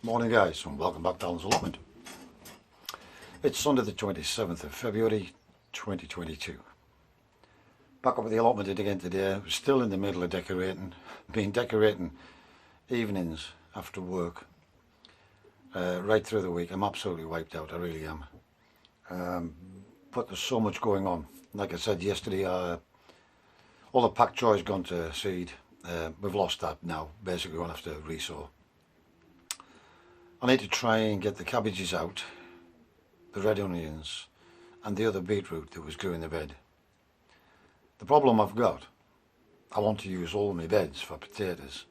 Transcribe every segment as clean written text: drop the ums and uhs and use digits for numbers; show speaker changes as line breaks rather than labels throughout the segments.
Morning guys, and welcome back to Alan's Allotment. It's Sunday the 27th of February 2022. Back up at the allotment again today. We're still in the middle of decorating. Been decorating evenings after work right through the week. I'm absolutely wiped out, I really am. But there's so much going on. Like I said yesterday, all the pak choi's gone to seed. We've lost that now. Basically we're going to have to resow. I need to try and get the cabbages out, the red onions and the other beetroot that was grew in the bed. The problem I've got, I want to use all my beds for potatoes,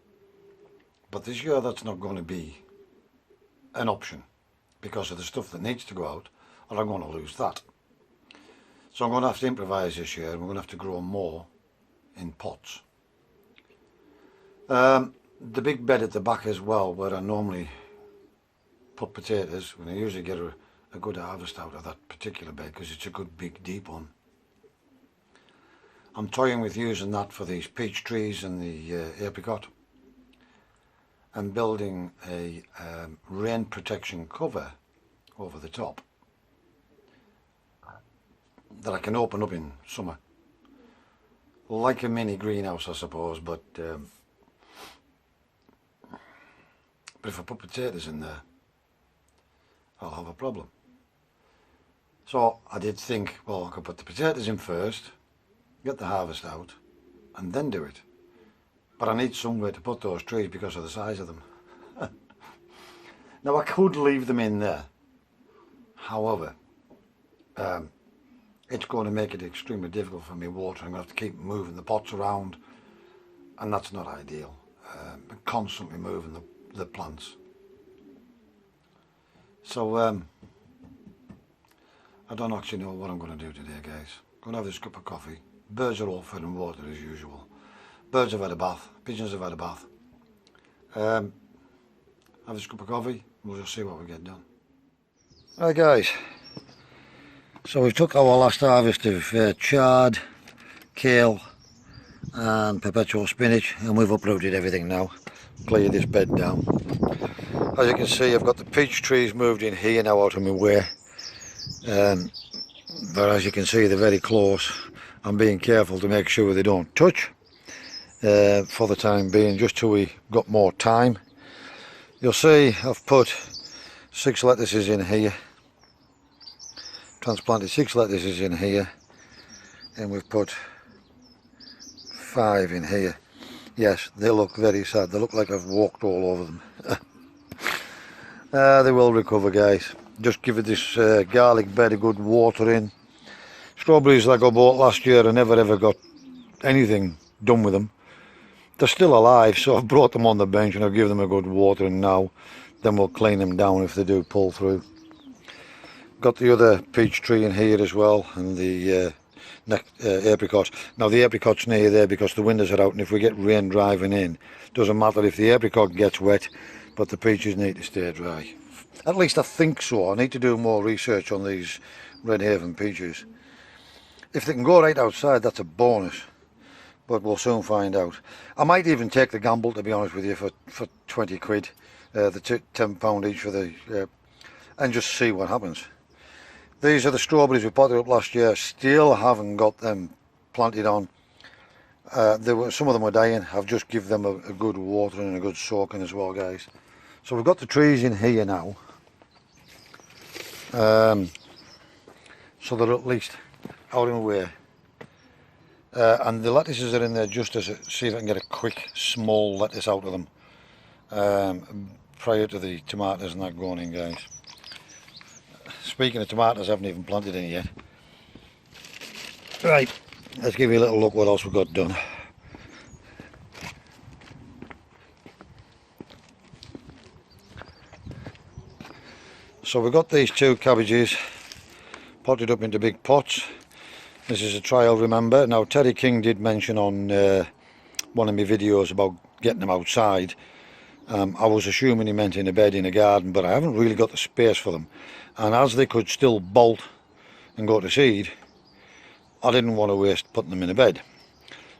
but this year that's not going to be an option because of the stuff that needs to go out, or I'm going to lose that. So I'm going to have to improvise this year, and we're going to have to grow more in pots. The big bed at the back as well, where I normally put potatoes, when I usually get a good harvest out of that particular bed because it's a good big deep one. I'm toying with using that for these peach trees and the apricot, and building a rain protection cover over the top that I can open up in summer, like a mini greenhouse I suppose, but if I put potatoes in there I'll have a problem. So I did think, well, I could put the potatoes in first, get the harvest out and then do it, but I need somewhere to put those trees because of the size of them. Now I could leave them in there, however it's going to make it extremely difficult for me watering. I have to keep moving the pots around and that's not ideal. Constantly moving the plants. So I don't actually know what I'm going to do today guys. I'm going to have this cup of coffee. Birds are all fed and watered as usual. Birds have had a bath, pigeons have had a bath. Have this cup of coffee, we'll just see what we get done. Right guys, so we took our last harvest of chard, kale and perpetual spinach, and we've uprooted everything now. Clear this bed down. As you can see, I've got the peach trees moved in here now out of my way, but as you can see they're very close. I'm being careful to make sure they don't touch for the time being, just till we got more time. You'll see I've put 6 lettuces in here, transplanted 6 lettuces in here, and we've put 5 in here. Yes, they look very sad. They look like I've walked all over them. They will recover guys. Just give it this garlic bed a good watering. Strawberries like I bought last year, I never ever got anything done with them. They're still alive, so I've brought them on the bench and I'll give them a good watering now. Then we'll clean them down if they do pull through. Got the other peach tree in here as well, and the apricots. Now the apricot's near there because the windows are out, and if we get rain driving in, doesn't matter if the apricot gets wet, but the peaches need to stay dry. At least I think so. I need to do more research on these Red Haven peaches. If they can go right outside, that's a bonus, but we'll soon find out. I might even take the gamble, to be honest with you, for 20 quid, the £10 each for the, and just see what happens. These are the strawberries we potted up last year. Still haven't got them planted on. Some of them were dying. I've just given them a good watering and a good soaking as well guys. So we've got the trees in here now, so they're at least out of the way, and the lettuces are in there just to see if I can get a quick small lettuce out of them prior to the tomatoes and that going in guys. Speaking of tomatoes, I haven't even planted any yet. Right, let's give you a little look what else we've got done. So we've got these 2 cabbages potted up into big pots. This is a trial, remember. Now Terry King did mention on one of my videos about getting them outside. I was assuming he meant in a bed in a garden, but I haven't really got the space for them. And as they could still bolt and go to seed, I didn't want to waste putting them in a bed.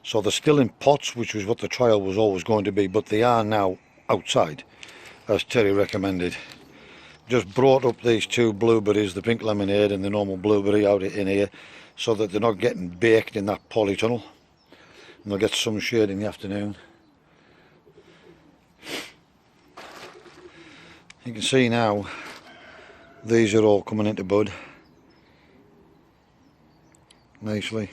So they're still in pots, which was what the trial was always going to be, but they are now outside. as Terry recommended. Just brought up these two blueberries, the pink lemonade and the normal blueberry, out in here so that they're not getting baked in that polytunnel, and they'll get some shade in the afternoon. You can see now these are all coming into bud nicely.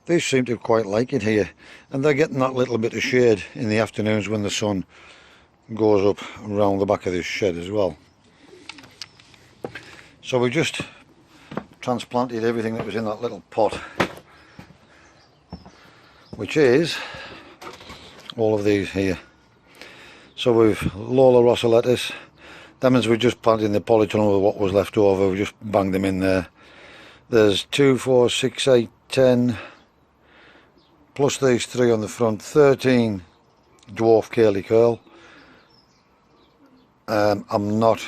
These seem to quite like it here, and they're getting that little bit of shade in the afternoons when the sun goes up around the back of this shed as well. So we just transplanted everything that was in that little pot, which is all of these here. So we've Lola Rossa lettuce, them ones we just planted in the polytunnel with what was left over, we just banged them in there. There's 2, 4, 6, 8, 10, plus these 3 on the front, 13 dwarf curly curl. I'm not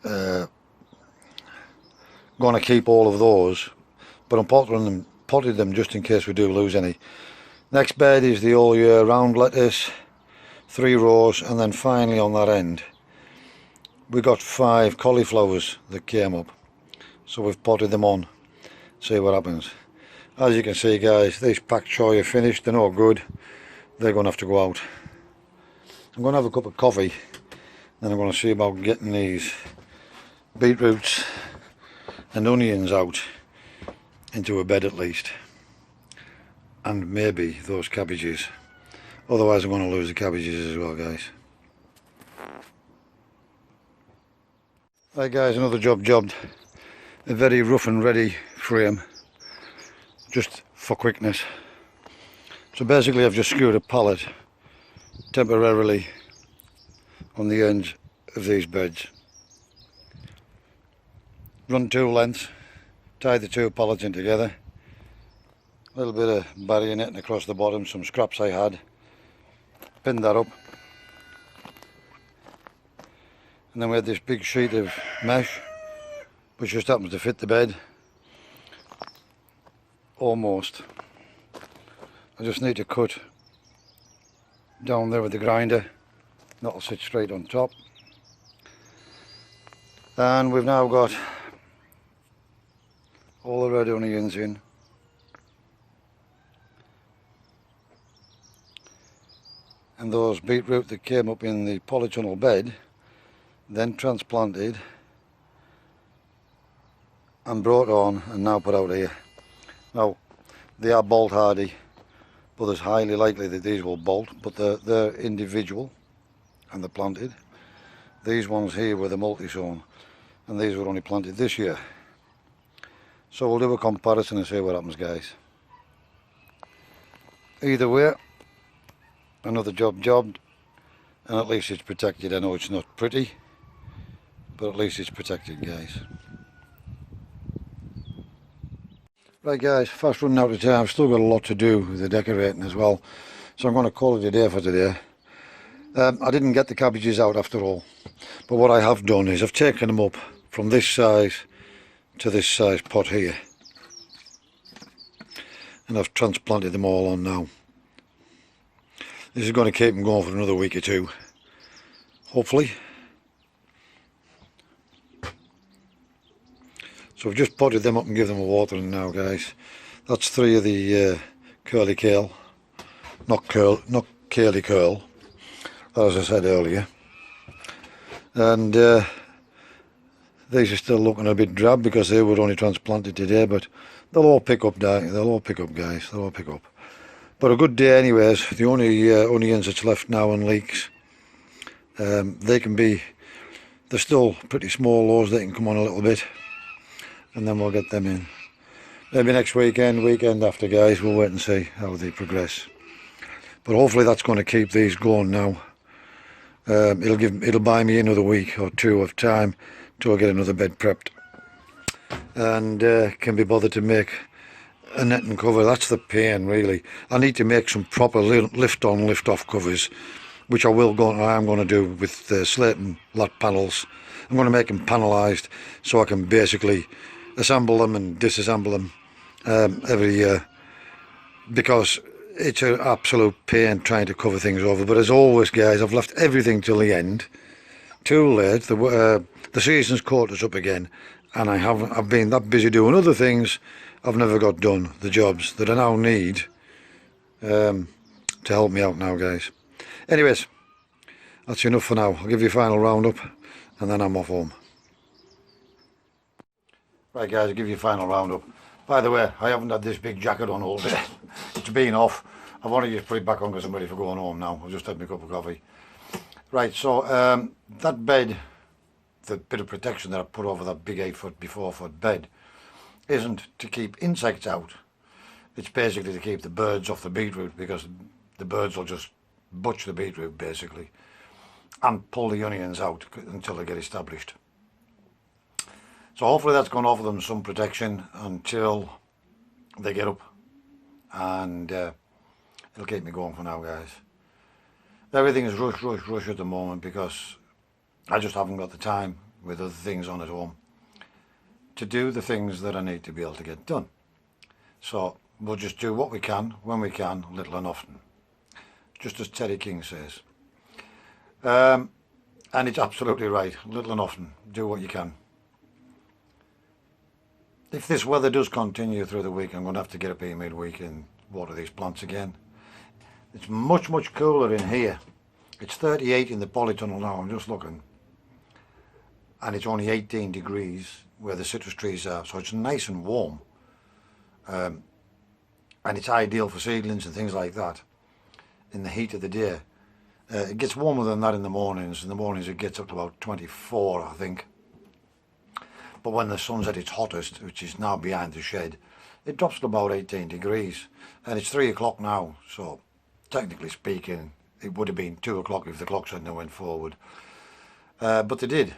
going to keep all of those, but I'm potted them just in case we do lose any. Next bed is the all year round lettuce, 3 rows, and then finally on that end we got 5 cauliflowers that came up, so we've potted them on, see what happens. As you can see guys, these pak choy are finished, they're no good, they're going to have to go out. I'm going to have a cup of coffee, then I'm going to see about getting these beetroots and onions out into a bed at least, and maybe those cabbages, otherwise I'm going to lose the cabbages as well guys. Right guys, another jobbed, a very rough and ready frame, just for quickness. So basically I've just screwed a pallet temporarily on the ends of these beds, run 2 lengths, tie the 2 pallets in together, a little bit of barrier netting across the bottom, some scraps I had, pinned that up, and then we had this big sheet of mesh which just happens to fit the bed almost. I just need to cut down there with the grinder, that'll sit straight on top. And we've now got all the red onions in, and those beetroot that came up in the polytunnel bed, then transplanted and brought on and now put out here. Now they are bolt hardy, but it's highly likely that these will bolt, but they're individual and they're planted. These ones here were the multi-sown, and these were only planted this year. So we'll do a comparison and see what happens guys. Either way, another jobbed, and at least it's protected. I know it's not pretty, but at least it's protected guys. Right guys, fast running out of time. I've still got a lot to do with the decorating as well, so I'm going to call it a day for today. I didn't get the cabbages out after all, but what I have done is I've taken them up from this size to this size pot here, and I've transplanted them all on now. This is going to keep them going for another week or 2, hopefully. So we've just potted them up and give them a watering now guys. That's 3 of the curly kale, not curly curl, as I said earlier. And these are still looking a bit drab because they were only transplanted today, but they'll all pick up guys, they'll all pick up. But a good day anyways. The only onions that's left now in leeks, they can be, they're still pretty small, those, they can come on a little bit, and then we'll get them in. Maybe next weekend after guys, we'll wait and see how they progress. But hopefully that's going to keep these going now. It'll buy me another week or 2 of time till I get another bed prepped, and can be bothered to make a netting cover. That's the pain really. I need to make some proper lift on lift off covers, which I am going to do with slate and lat panels. I'm going to make them panelised so I can basically assemble them and disassemble them every year, because it's an absolute pain trying to cover things over, but as always guys, I've left everything till the end. Too late. The season's caught us up again, and I've been that busy doing other things I've never got done, the jobs that I now need to help me out now guys. Anyways, that's enough for now. I'll give you a final roundup and then I'm off home. Right guys, I'll give you a final roundup. By the way, I haven't had this big jacket on all day. It's been off. I've only just put it back on because I'm ready for going home now. I've just had my cup of coffee. Right, so that bed, the bit of protection that I put over that big 8-foot by 4-foot bed, isn't to keep insects out. It's basically to keep the birds off the beetroot, because the birds will just butch the beetroot basically and pull the onions out until they get established. So hopefully that's going to offer them some protection until they get up, and it'll keep me going for now guys. Everything is rush at the moment because I just haven't got the time with other things on at home to do the things that I need to be able to get done. So we'll just do what we can, when we can, little and often. Just as Terry King says. And it's absolutely right, little and often, do what you can. If this weather does continue through the week, I'm going to have to get up here midweek and water these plants again. It's much cooler in here. It's 38 in the polytunnel now, I'm just looking. And it's only 18 degrees where the citrus trees are, so it's nice and warm. And it's ideal for seedlings and things like that in the heat of the day. It gets warmer than that in the mornings. In the mornings it gets up to about 24 I think. But when the sun's at its hottest, which is now behind the shed, it drops to about 18 degrees. And it's 3 o'clock now, so technically speaking it would have been 2 o'clock if the clocks hadn't went forward. But they did,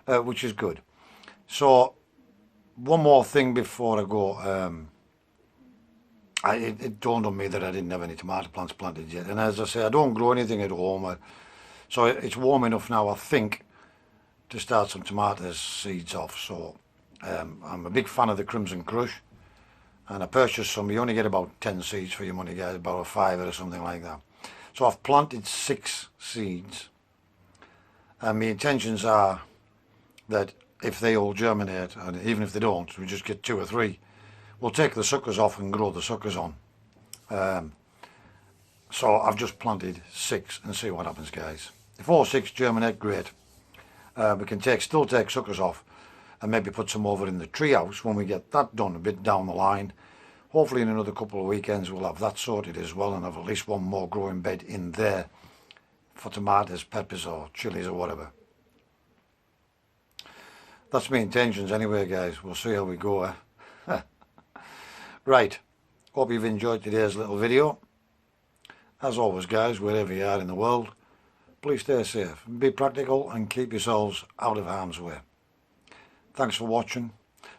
which is good. So one more thing before I go. It dawned on me that I didn't have any tomato plants planted yet, and as I say, I don't grow anything at home, so it's warm enough now I think to start some tomato seeds off. So I'm a big fan of the Crimson Crush, and I purchased some. You only get about 10 seeds for your money guys, about a fiver or something like that. So I've planted 6 seeds, and my intentions are that if they all germinate, and even if they don't, we just get 2 or 3, we'll take the suckers off and grow the suckers on. So I've just planted 6 and see what happens guys. If all 6 germinate, great. We can still take suckers off and maybe put some over in the treehouse when we get that done a bit down the line. Hopefully in another couple of weekends we'll have that sorted as well, and have at least one more growing bed in there for tomatoes, peppers or chilies or whatever. That's my intentions anyway guys. We'll see how we go. Right, hope you've enjoyed today's little video. As always guys, wherever you are in the world, please stay safe, be practical and keep yourselves out of harm's way. Thanks for watching.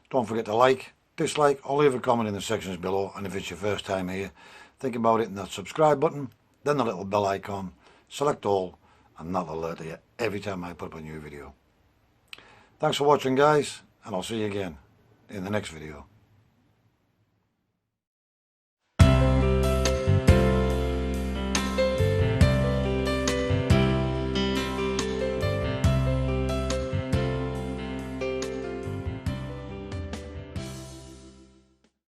Don't forget to like, dislike or leave a comment in the sections below, and if it's your first time here, think about hitting that subscribe button, then the little bell icon, select all, and that'll alert you every time I put up a new video. Thanks for watching guys, and I'll see you again in the next video.